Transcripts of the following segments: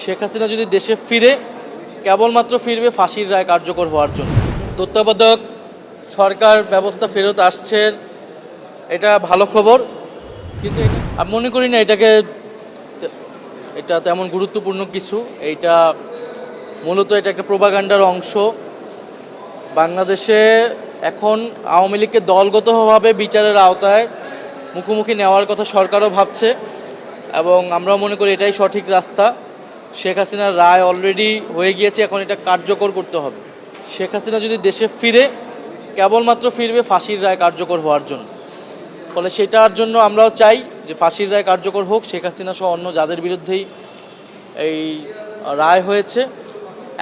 শেখ হাসিনা যদি দেশে ফিরে কেবলমাত্র ফিরবে ফাঁসির রায় কার্যকর হওয়ার জন্য। তত্ত্বাবধায়ক সরকার ব্যবস্থা ফেরত আসছে, এটা ভালো খবর, কিন্তু আমি মনে করি না এটা তেমন গুরুত্বপূর্ণ কিছু। এইটা মূলত এটা একটা প্রোপাগান্ডার অংশ। বাংলাদেশে এখন আওয়ামী লীগকে দলগতভাবে বিচারের আওতায় মুখোমুখি নেওয়ার কথা সরকারও ভাবছে, এবং আমরাও মনে করি এটাই সঠিক রাস্তা। শেখ হাসিনার রায় অলরেডি হয়ে গিয়েছে, এখন এটা কার্যকর করতে হবে। শেখ হাসিনা যদি দেশে ফিরে কেবলমাত্র ফিরবে ফাঁসির রায় কার্যকর হওয়ার জন্য। ফলে সেটার জন্য আমরাও চাই যে ফাঁসির রায় কার্যকর হোক, শেখ হাসিনা সহ অন্য যাদের বিরুদ্ধেই এই রায় হয়েছে।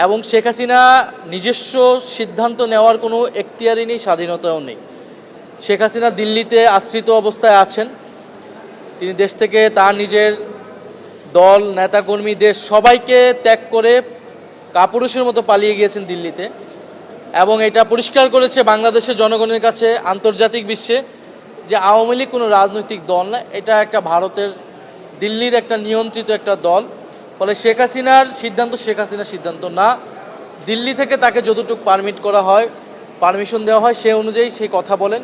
এবং শেখ হাসিনা নিজস্ব সিদ্ধান্ত নেওয়ার কোনো এখতিয়ারই নেই, স্বাধীনতাও নেই। শেখ হাসিনা দিল্লিতে আশ্রিত অবস্থায় আছেন। তিনি দেশ থেকে তার নিজের দল, নেতাকর্মী, দেশ সবাইকে ত্যাগ করে কাপুরুষের মতো পালিয়ে গিয়েছেন দিল্লিতে, এবং এটা পরিষ্কার করেছে বাংলাদেশের জনগণের কাছে, আন্তর্জাতিক বিশ্বে, যে আওয়ামী লীগ কোনো রাজনৈতিক দল না, এটা একটা ভারতের দিল্লির একটা নিয়ন্ত্রিত একটা দল। ফলে শেখ হাসিনার সিদ্ধান্ত শেখ হাসিনার সিদ্ধান্ত না, দিল্লি থেকে তাকে যতটুকু পারমিট করা হয়, পারমিশন দেওয়া হয়, সে অনুযায়ী সে কথা বলেন।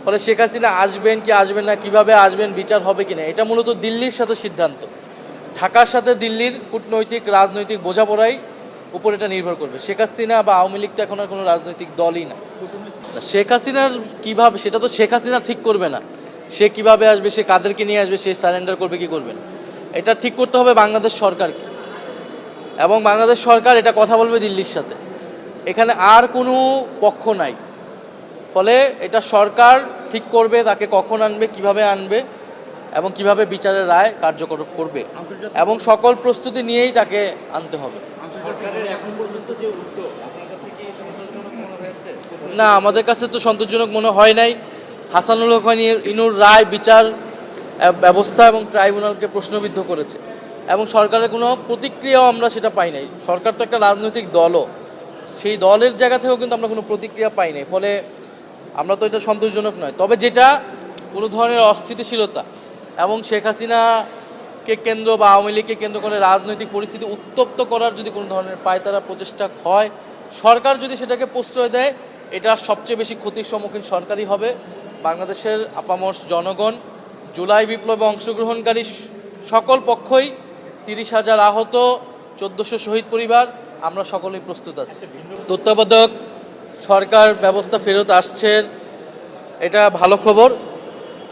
ফলে শেখ হাসিনা আসবেন কি আসবেন না, কিভাবে আসবেন, বিচার হবে কিনা, এটা মূলত দিল্লির সাথে সিদ্ধান্ত। ঢাকার সাথে দিল্লির কূটনৈতিক রাজনৈতিক বোঝাপড়াই উপর এটা নির্ভর করবে। শেখ হাসিনা বা আওয়ামী লীগ তো এখন আর কোনো রাজনৈতিক দলই না। শেখ হাসিনার কিভাবে, সেটা তো শেখ হাসিনা ঠিক করবে না। সে কিভাবে আসবে, সে কাদেরকে নিয়ে আসবে, সে সারেন্ডার করবে কি করবে, এটা ঠিক করতে হবে বাংলাদেশ সরকারকে, এবং বাংলাদেশ সরকার এটা কথা বলবে দিল্লির সাথে। এখানে আর কোনো পক্ষ নাই। ফলে এটা সরকার ঠিক করবে তাকে কখন আনবে, কিভাবে আনবে, এবং কিভাবে বিচারের রায় কার্যকর করবে, এবং সকল প্রস্তুতি নিয়েই তাকে আনতে হবে। না, আমাদের কাছে তো সন্তোষজনক মনে হয় নাই। হাসানুল হক ইনুর রায় বিচার ব্যবস্থা এবং ট্রাইব্যুনালকে প্রশ্নবিদ্ধ করেছে, এবং সরকারের কোনো প্রতিক্রিয়াও আমরা সেটা পাই নাই। সরকার তো একটা রাজনৈতিক দলও, সেই দলের জায়গা থেকেও কিন্তু আমরা কোনো প্রতিক্রিয়া পাই নাই। ফলে আমরা তো এটা সন্তোষজনক নয়। তবে যেটা কোনো ধরনের অস্থিতিশীলতা এবং শেখ হাসিনাকে কেন্দ্র বা আওয়ামী লীগকে কেন্দ্র করে রাজনৈতিক পরিস্থিতি উত্তপ্ত করার যদি কোনো ধরনের পায়তারা প্রচেষ্টা হয়, সরকার যদি সেটাকে প্রশ্রয় দেয়, এটা সবচেয়ে বেশি ক্ষতির সম্মুখীন সরকারই হবে। বাংলাদেশের আপামর জনগণ, জুলাই বিপ্লবে অংশগ্রহণকারী সকল পক্ষই, 30,000 আহত, 1400 শহীদ পরিবার, আমরা সকলেই প্রস্তুত আছি। তত্ত্বাবধায়ক সরকার ব্যবস্থা ফেরত আসছে, এটা ভালো খবর,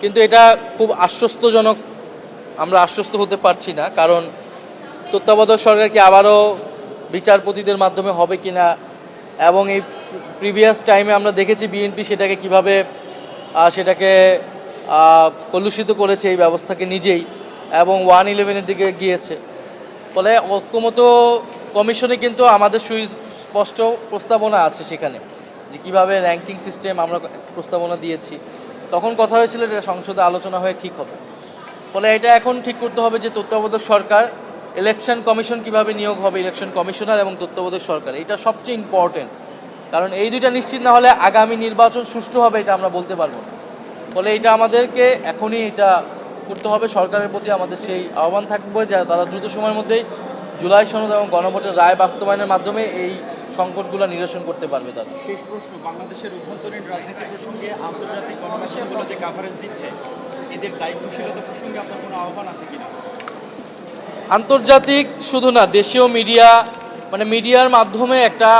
কিন্তু এটা খুব আশ্বস্তজনক। আমরা আশ্বস্ত হতে পারছি না, কারণ তত্ত্বাবধায়ক সরকার কি আবারও বিচারপতিদের মাধ্যমে হবে কিনা, এবং এই প্রিভিয়াস টাইমে আমরা দেখেছি বিএনপি সেটাকে কিভাবে কলুষিত করেছে এই ব্যবস্থাকে নিজেই, এবং 111-এর দিকে গিয়েছে। ফলে ঐক্যমত কমিশনে কিন্তু আমাদের সুস্পষ্ট প্রস্তাবনা আছে সেখানে, যে কীভাবে র্যাঙ্কিং সিস্টেম আমরা প্রস্তাবনা দিয়েছি। তখন কথা হয়েছিল এটা সংসদে আলোচনা হয়ে ঠিক হবে। ফলে এটা এখন ঠিক করতে হবে যে তত্ত্বাবধায়ক সরকার, ইলেকশন কমিশন কিভাবে নিয়োগ হবে, ইলেকশন কমিশনার এবং তত্ত্বাবধায়ক সরকার, এটা সবচেয়ে ইম্পর্টেন্ট। কারণ এই দুইটা নিশ্চিত না হলে আগামী নির্বাচন সুষ্ঠু হবে এটা আমরা বলতে পারবো না। ফলে এটা আমাদেরকে এখনই এটা করতে হবে। সরকারের প্রতি আমাদের সেই আহ্বান থাকবে যে তারা দ্রুত সময়ের মধ্যেই জুলাই সনদ এবং গণভোটের রায় বাস্তবায়নের মাধ্যমে এই সংকটগুলো নিরসন করতে পারবে তারা। শেষ প্রশ্ন, বাংলাদেশের অভ্যন্তরীণ রাজনীতি প্রসঙ্গে আন্তর্জাতিক গণমাধ্যমগুলো যে কাভারেজ দিচ্ছে, এদের দায়িত্বশীলতা প্রসঙ্গে আপনার কোনো আহ্বান আছে কিনা? আন্তর্জাতিক শুধু না, দেশীয় মিডিয়া, মানে মিডিয়ার মাধ্যমে একটা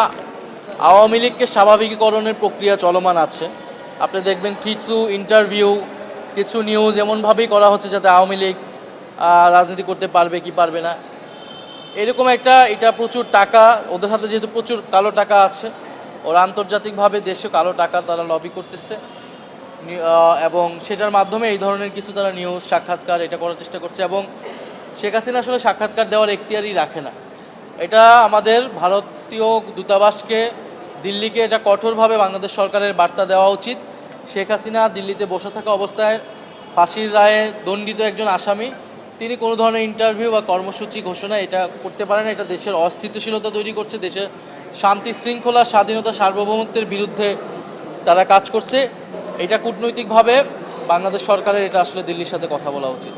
আওয়ামী লীগকে স্বাভাবিকীকরণের প্রক্রিয়া চলমান আছে। আপনি দেখবেন কিছু ইন্টারভিউ, কিছু নিউজ এমনভাবেই করা হচ্ছে যাতে আওয়ামী লীগ রাজনীতি করতে পারবে কি পারবে না, এরকম এটা প্রচুর টাকা, ওদের হাতে যেহেতু প্রচুর কালো টাকা আছে, ওরা আন্তর্জাতিকভাবে দেশে কালো টাকা তারা লবি করতেছে, এবং সেটার মাধ্যমে এই ধরনের কিছু তারা নিউজ, সাক্ষাৎকার এটা করার চেষ্টা করছে। এবং শেখ হাসিনা আসলে সাক্ষাৎকার দেওয়ার এখতিয়ারই রাখে না। এটা আমাদের ভারতীয় দূতাবাসকে, দিল্লিকে এটা কঠোরভাবে বাংলাদেশ সরকারের বার্তা দেওয়া উচিত। শেখ হাসিনা দিল্লিতে বসে থাকা অবস্থায় ফাঁসির রায়ে দণ্ডিত একজন আসামি, তিনি কোনো ধরনের ইন্টারভিউ বা কর্মসূচি ঘোষণা এটা করতে পারেন। এটা দেশের অস্থিতিশীলতা তৈরি করছে, দেশের শান্তি শৃঙ্খলা, স্বাধীনতা, সার্বভৌমত্বের বিরুদ্ধে তারা কাজ করছে। এটা কূটনৈতিকভাবে বাংলাদেশ সরকারের এটা আসলে দিল্লির সাথে কথা বলা উচিত।